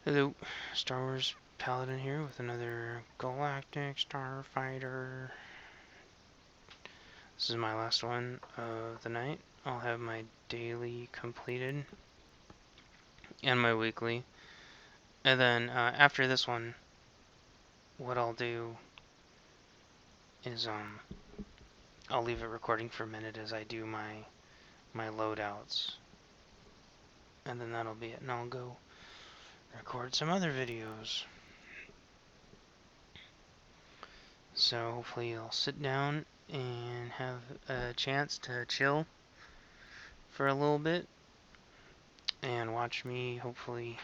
Hello, Star Wars Paladin here with another Galactic Starfighter. This is my last one of the night. I'll have my daily completed and my weekly. And then after this one, what I'll do is I'll leave it recording for a minute as I do my loadouts. And then that'll be it, and I'll go record some other videos. So hopefully I'll sit down and have a chance to chill for a little bit and watch me hopefully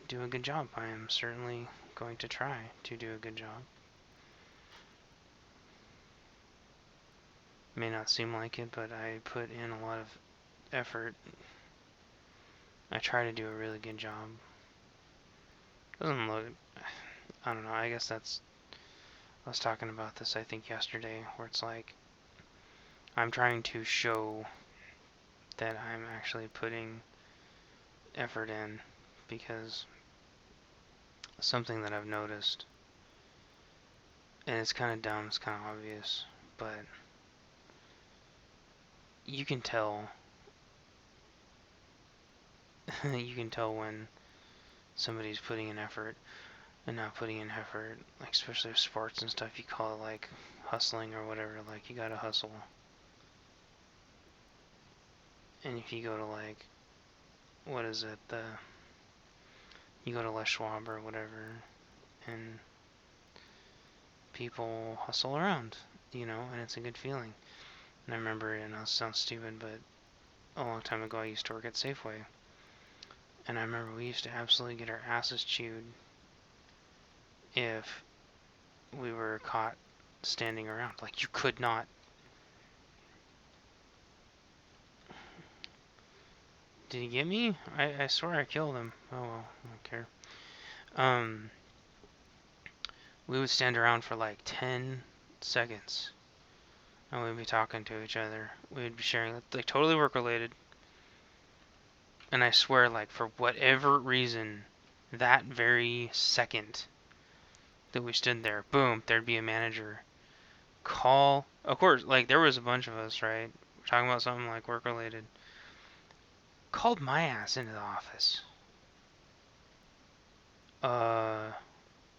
do a good job. I am certainly going to try to do a good job. May not seem like it, but I put in a lot of effort. I try to do a really good job. Doesn't look, I don't know, I guess that's, I was talking about this I think yesterday, where it's like I'm trying to show that I'm actually putting effort in, because something that I've noticed, and it's kind of dumb, it's kind of obvious, but you can tell you can tell when somebody's putting in effort and not putting in effort, like especially with sports and stuff. You call it like hustling or whatever, like you gotta hustle. And if you go to like, what is it, you go to Les Schwab or whatever, and people hustle around, and it's a good feeling. And I remember, and it sounds stupid, but a long time ago I used to work at Safeway, and I remember we used to absolutely get our asses chewed if we were caught standing around. Like, you could not. Did he get me? I swear I killed him. Oh well, I don't care. We would stand around for like 10 seconds, and we'd be talking to each other. We'd be sharing, like, totally work related. And I swear, like, for whatever reason, that very second that we stood there, boom, there'd be a manager. Call, of course, like, there was a bunch of us, right? We're talking about something like work related. Called my ass into the office.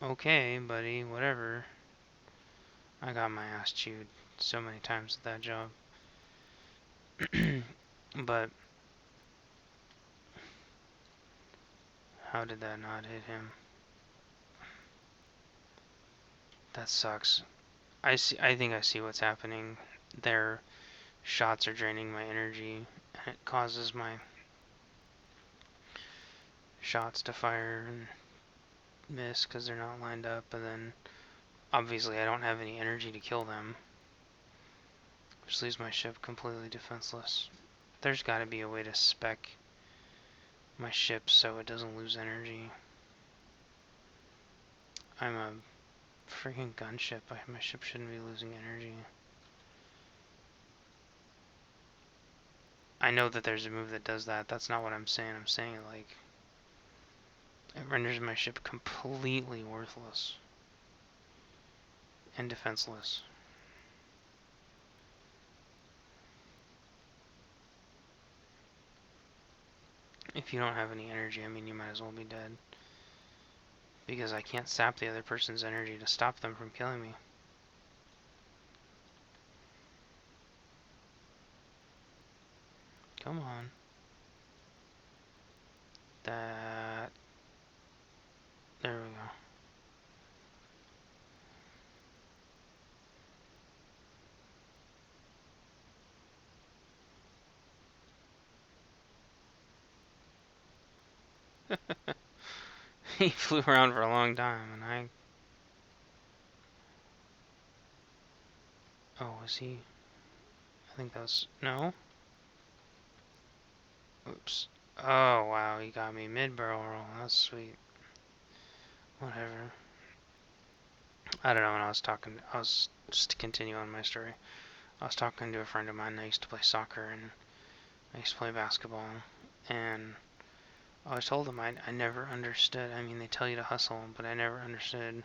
Okay, buddy, whatever. I got my ass chewed so many times at that job. But how did that not hit him? That sucks. I think I see what's happening. Their shots are draining my energy, and it causes my shots to fire and miss because they're not lined up, and then obviously I don't have any energy to kill them, which leaves my ship completely defenseless. There's got to be a way to spec my ship so it doesn't lose energy. I'm a freaking gunship. My ship shouldn't be losing energy. I know that there's a move that does that. That's not what I'm saying. I'm saying it like it renders my ship completely worthless and defenseless. If you don't have any energy, I mean, you might as well be dead. Because I can't sap the other person's energy to stop them from killing me. Come on. That... There we go. He flew around for a long time, and I... Oh, was he... I think that was... No? Oops. Oh, wow, he got me mid-barrel roll. That's sweet. Whatever. I don't know, when I was just to continue on my story. I was talking to a friend of mine. I used to play soccer, and I used to play basketball, and I was told them I never understood. I mean, they tell you to hustle, but I never understood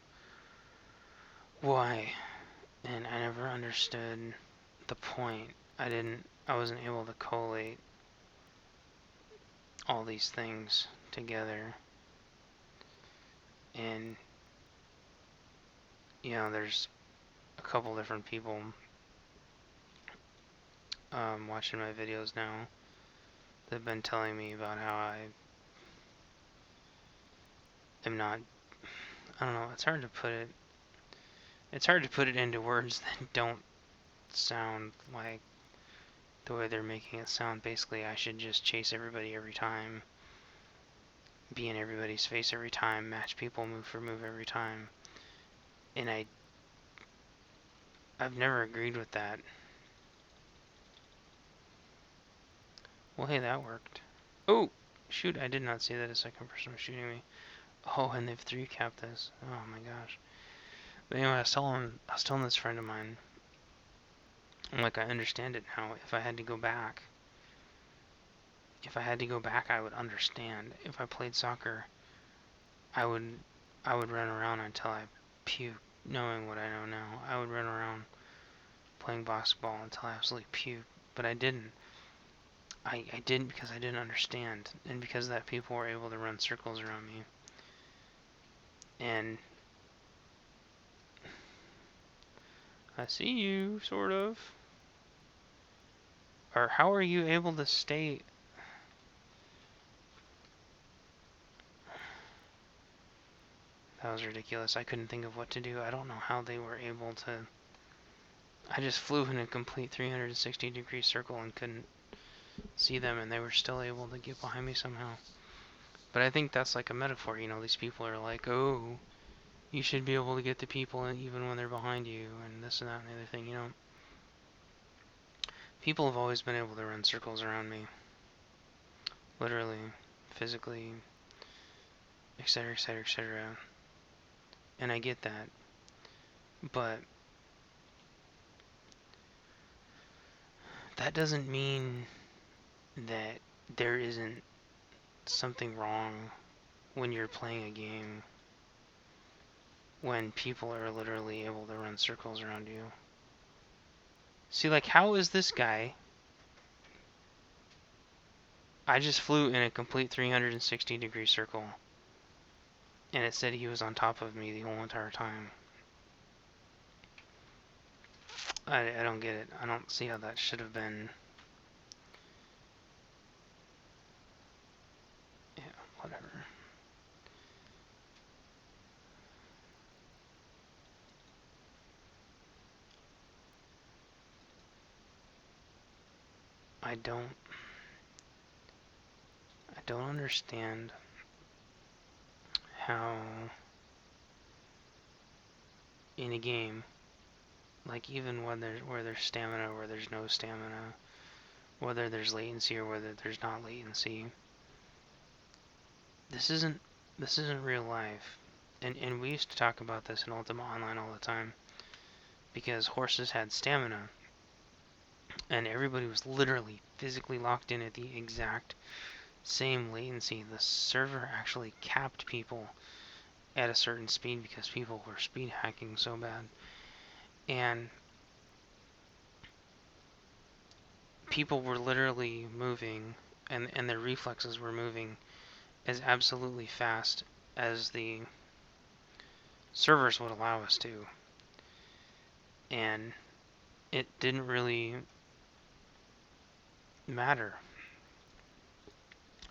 why. And I never understood the point. I wasn't able to collate all these things together. And, you know, there's a couple different people watching my videos now that have been telling me about how I am not, I don't know, it's hard to put it into words that don't sound like the way they're making it sound. Basically, I should just chase everybody every time, be in everybody's face every time, match people move for move every time. And I've never agreed with that. Well, hey, that worked. Oh, shoot, I did not see that a second person was shooting me. Oh, and they've 3-capped this. Oh my gosh. But anyway, I was telling this friend of mine, I'm like, I understand it now. If I had to go back, I would understand. If I played soccer, I would run around until I puke, knowing what I know now. I would run around playing basketball until I absolutely puke. But I didn't. I didn't because I didn't understand, and because that people were able to run circles around me. And I see you, sort of. Or how are you able to stay? That was ridiculous. I couldn't think of what to do. I don't know how they were able to. I just flew in a complete 360-degree circle and couldn't see them, and they were still able to get behind me somehow. But I think that's like a metaphor, you know, these people are like, oh, you should be able to get the people even when they're behind you, and this and that and the other thing, you know. People have always been able to run circles around me. Literally, physically, etc., etc., etc. And I get that. But that doesn't mean that there isn't something wrong when you're playing a game when people are literally able to run circles around you. See, like, how is this guy? I just flew in a complete 360-degree circle, and it said he was on top of me the whole entire time. I don't get it. I don't see how that should have been. Yeah, whatever. I don't understand how in a game, like even where there's stamina, where there's no stamina, whether there's latency or whether there's not latency, this isn't real life. And we used to talk about this in Ultima Online all the time, because horses had stamina, and everybody was literally physically locked in at the exact same latency. The server actually capped people at a certain speed because people were speed hacking so bad. And people were literally moving, and their reflexes were moving as absolutely fast as the servers would allow us to. And it didn't really matter.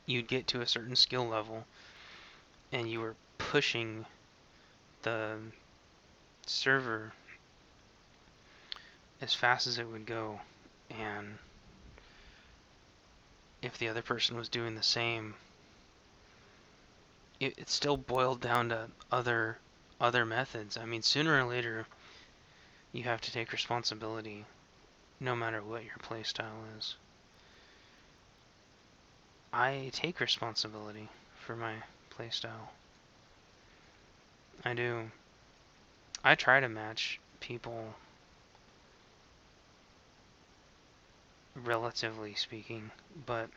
You'd get to a certain skill level, and you were pushing the server as fast as it would go, and if the other person was doing the same, it still boiled down to other methods. I mean, sooner or later, you have to take responsibility, no matter what your playstyle is. I take responsibility for my playstyle. I do. I try to match people, relatively speaking, but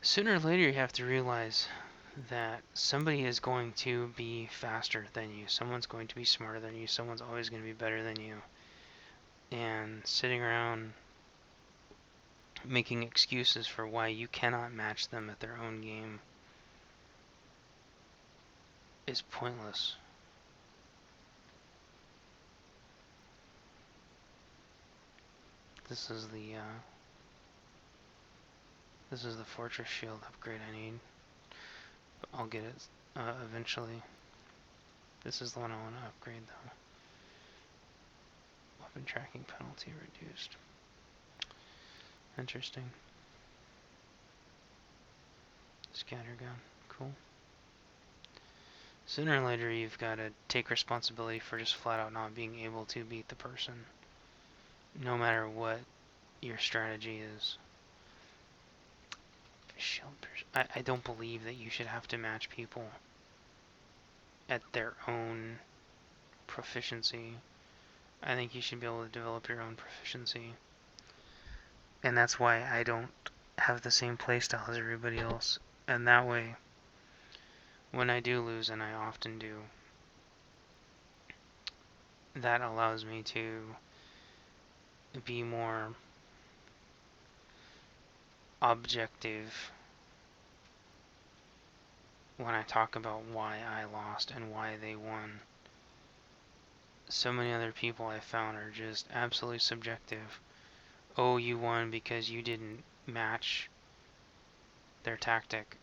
Sooner or later you have to realize that somebody is going to be faster than you. Someone's going to be smarter than you. Someone's always going to be better than you. And sitting around making excuses for why you cannot match them at their own game is pointless. This is the fortress shield upgrade I need. But I'll get it eventually. This is the one I want to upgrade though. Weapon tracking penalty reduced. Interesting. Scattergun. Cool. Sooner or later you've got to take responsibility for just flat out not being able to beat the person. No matter what your strategy is. Shield pierce. I don't believe that you should have to match people at their own proficiency. I think you should be able to develop your own proficiency. And that's why I don't have the same playstyle as everybody else. And that way, when I do lose, and I often do, that allows me to be more objective when I talk about why I lost and why they won. So many other people I found are just absolutely subjective. Oh, you won because you didn't match their tactic.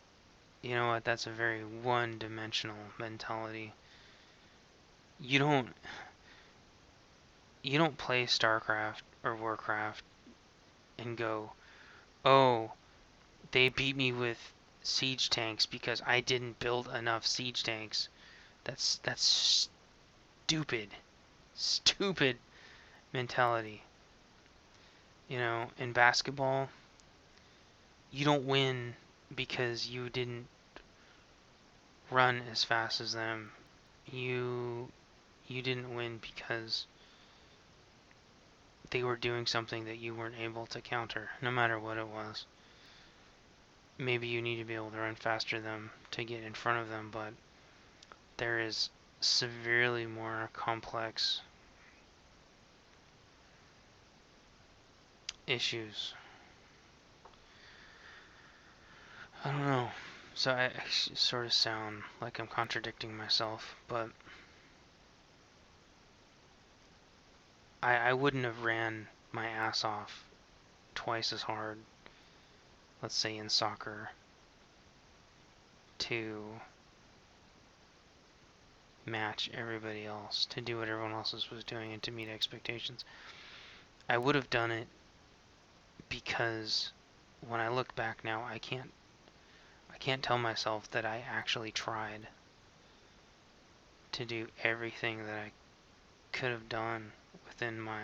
You know what? That's a very one-dimensional mentality. You don't play StarCraft or Warcraft and go, "Oh, they beat me with siege tanks because I didn't build enough siege tanks." That's stupid. Stupid mentality. You know, in basketball, you don't win because you didn't run as fast as them. You didn't win because they were doing something that you weren't able to counter, no matter what it was. Maybe you need to be able to run faster than them to get in front of them, but there is severely more complex issues. I don't know. So I sort of sound like I'm contradicting myself, but I wouldn't have ran my ass off twice as hard, let's say in soccer, to match everybody else, to do what everyone else was doing and to meet expectations. I would have done it because when I look back now, I can't tell myself that I actually tried to do everything that I could have done within my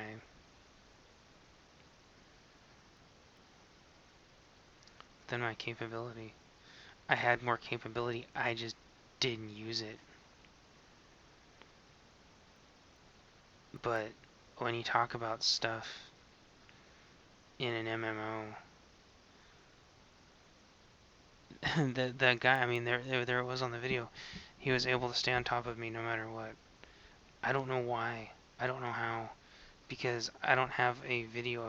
capability. I had more capability, I just didn't use it. But when you talk about stuff in an MMO, the guy, I mean, there it was on the video. He was able to stay on top of me no matter what. I don't know why. I don't know how, because I don't have a video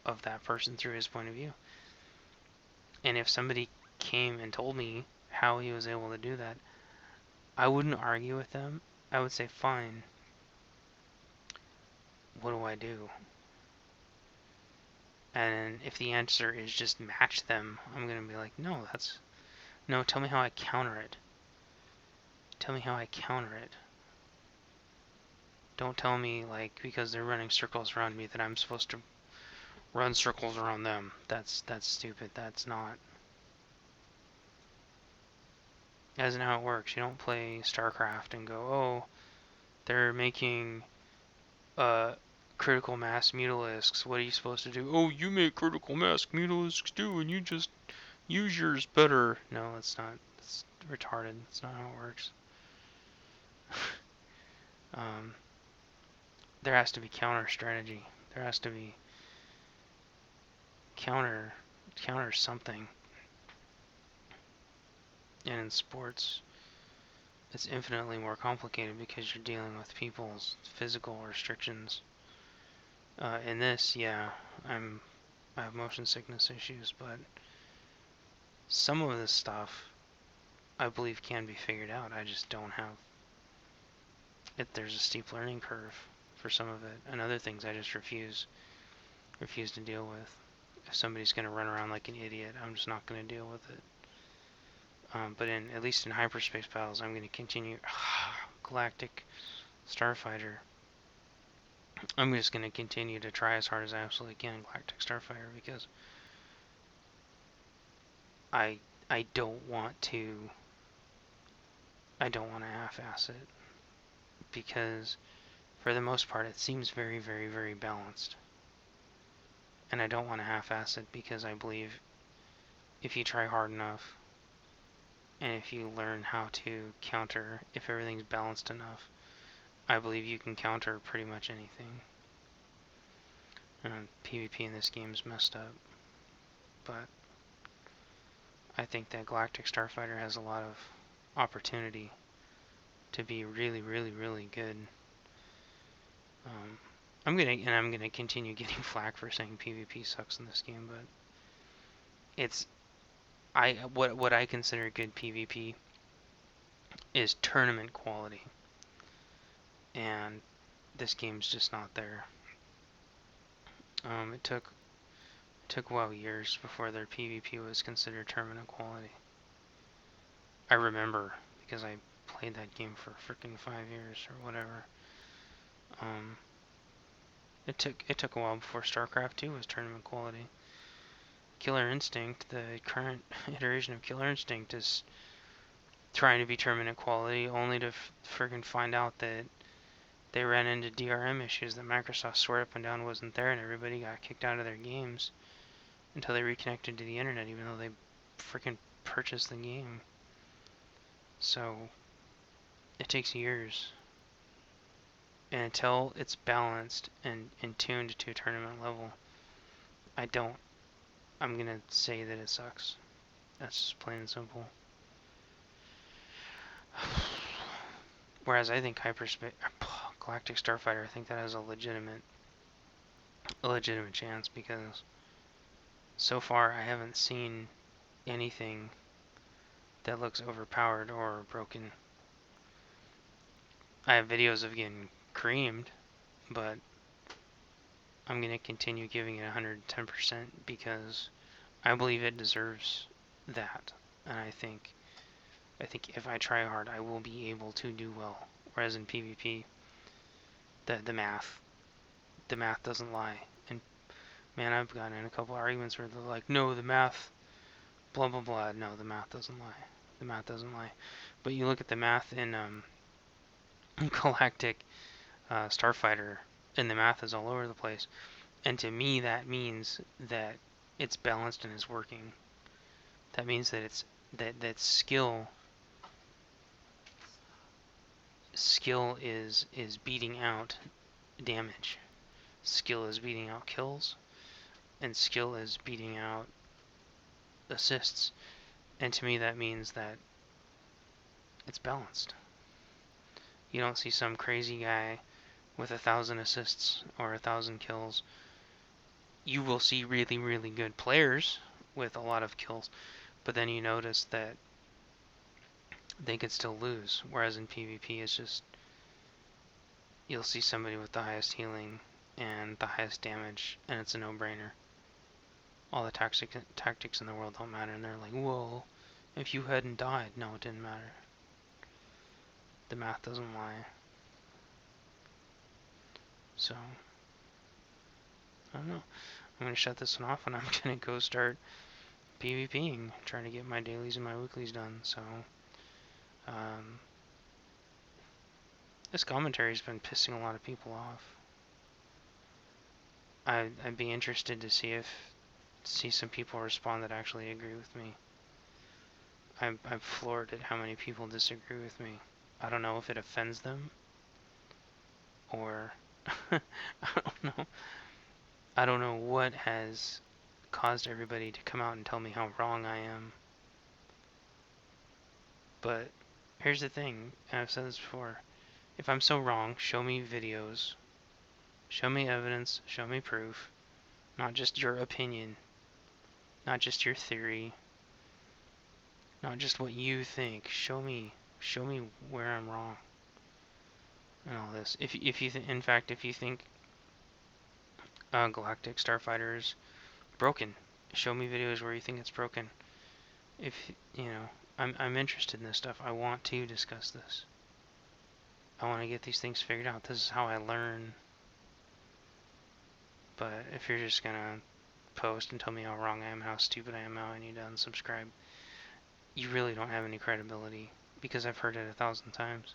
of that person through his point of view. And if somebody came and told me how he was able to do that, I wouldn't argue with them. I would say, fine. What do I do? And if the answer is just match them, I'm going to be like, no, tell me how I counter it. Tell me how I counter it. Don't tell me, like, because they're running circles around me that I'm supposed to run circles around them. That's stupid. That's not. That isn't how it works. You don't play StarCraft and go, oh, they're making critical mass mutalisks. What are you supposed to do? Oh, you make critical mass mutalisks too, and you just use yours better. No, it's not. It's retarded. That's not how it works. There has to be counter strategy. There has to be counter something. And in sports, it's infinitely more complicated because you're dealing with people's physical restrictions. In this, yeah, I have motion sickness issues, but some of this stuff I believe can be figured out. I just don't have it. There's a steep learning curve for some of it, and other things I just refuse to deal with. If somebody's going to run around like an idiot, I'm just not going to deal with it. But at least in hyperspace battles, I'm going to continue. Galactic Starfighter. I'm just going to continue to try as hard as I absolutely can in Galactic Starfighter because I don't want to half-ass it, because for the most part it seems very, very, very balanced. And I don't want to half-ass it because I believe if you try hard enough and if you learn how to counter, if everything's balanced enough, I believe you can counter pretty much anything. PvP in this game is messed up, but I think that Galactic Starfighter has a lot of opportunity to be really, really, really good. I'm gonna continue getting flack for saying PvP sucks in this game, but it's what I consider good PvP is tournament quality, and this game's just not there. It took well years before their PvP was considered tournament quality. I remember because I played that game for freaking 5 years or whatever. It took a while before StarCraft 2 was tournament quality. Killer Instinct, the current iteration of Killer Instinct, is trying to be tournament quality, only to friggin' find out that they ran into DRM issues that Microsoft swore up and down wasn't there, and everybody got kicked out of their games until they reconnected to the internet, even though they freaking purchased the game. So it takes years. And until it's balanced and tuned to a tournament level, I'm gonna say that it sucks. That's just plain and simple. Whereas I think Galactic Starfighter, I think that has a legitimate chance, because so far I haven't seen anything that looks overpowered or broken. I have videos of getting creamed, but I'm going to continue giving it 110% because I believe it deserves that. And I think if I try hard, I will be able to do well. Whereas in PvP, the math doesn't lie. And man, I've gotten in a couple arguments where they're like, no, the math, blah blah blah. No, the math doesn't lie. The math doesn't lie. But you look at the math in Galactic Starfighter, and the math is all over the place. And to me, that means that it's balanced and is working. That means that it's that skill is beating out damage. Skill is beating out kills, and skill is beating out assists. And to me, that means that it's balanced. You don't see some crazy guy with 1,000 assists or 1,000 kills. You will see really, really good players with a lot of kills, but then you notice that they could still lose. Whereas in PvP, it's just, you'll see somebody with the highest healing and the highest damage, and it's a no-brainer. All the tactics in the world don't matter, and they're like, well, if you hadn't died, no, it didn't matter. The math doesn't lie. So, I don't know. I'm going to shut this one off, and I'm going to go start PvPing, trying to get my dailies and my weeklies done. So, this commentary's been pissing a lot of people off. I'd be interested to see some people respond that actually agree with me. I'm floored at how many people disagree with me. I don't know if it offends them, or I don't know. I don't know what has caused everybody to come out and tell me how wrong I am. But here's the thing, and I've said this before. If I'm so wrong, show me videos. Show me evidence. Show me proof. Not just your opinion. Not just your theory. Not just what you think. Show me where I'm wrong. And all this. If you in fact, if you think Galactic Starfighter is broken, show me videos where you think it's broken. If you know, I'm interested in this stuff. I want to discuss this. I want to get these things figured out. This is how I learn. But if you're just gonna post and tell me how wrong I am, how stupid I am, how I need to unsubscribe, you really don't have any credibility, because I've heard it 1,000 times.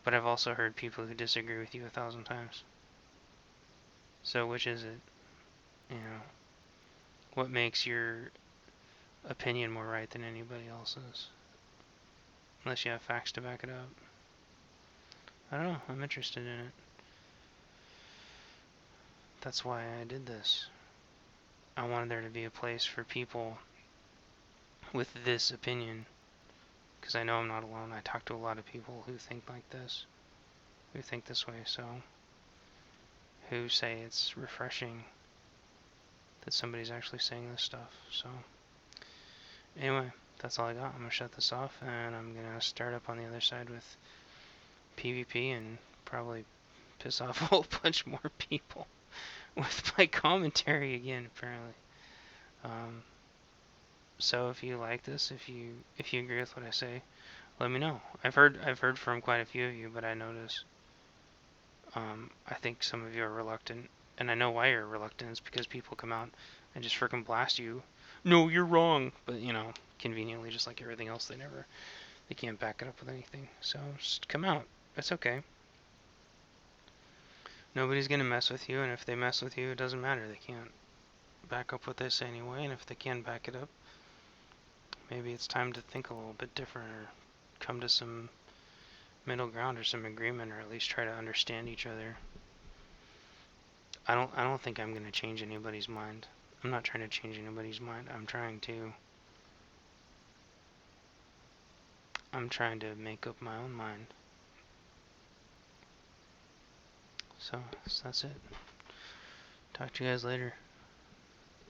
But I've also heard people who disagree with you 1,000 times. So which is it? You know, what makes your opinion more right than anybody else's? Unless you have facts to back it up. I don't know. I'm interested in it. That's why I did this. I wanted there to be a place for people with this opinion, because I know I'm not alone. I talk to a lot of people who think like this, who think this way, so who say it's refreshing that somebody's actually saying this stuff. So anyway, that's all I got. I'm gonna shut this off, and I'm gonna start up on the other side with PvP and probably piss off a whole bunch more people with my commentary again, apparently. So if you like this, if you agree with what I say, let me know. I've heard from quite a few of you, but I notice I think some of you are reluctant, and I know why you're reluctant. It's because people come out and just freaking blast you. No, you're wrong. But you know, conveniently, just like everything else, they can't back it up with anything. So just come out. It's okay. Nobody's gonna mess with you, and if they mess with you, it doesn't matter. They can't back up what they say anyway, and if they can back it up, maybe it's time to think a little bit different, or come to some middle ground or some agreement, or at least try to understand each other. I don't think I'm gonna change anybody's mind. I'm not trying to change anybody's mind. I'm trying to make up my own mind. So that's it. Talk to you guys later.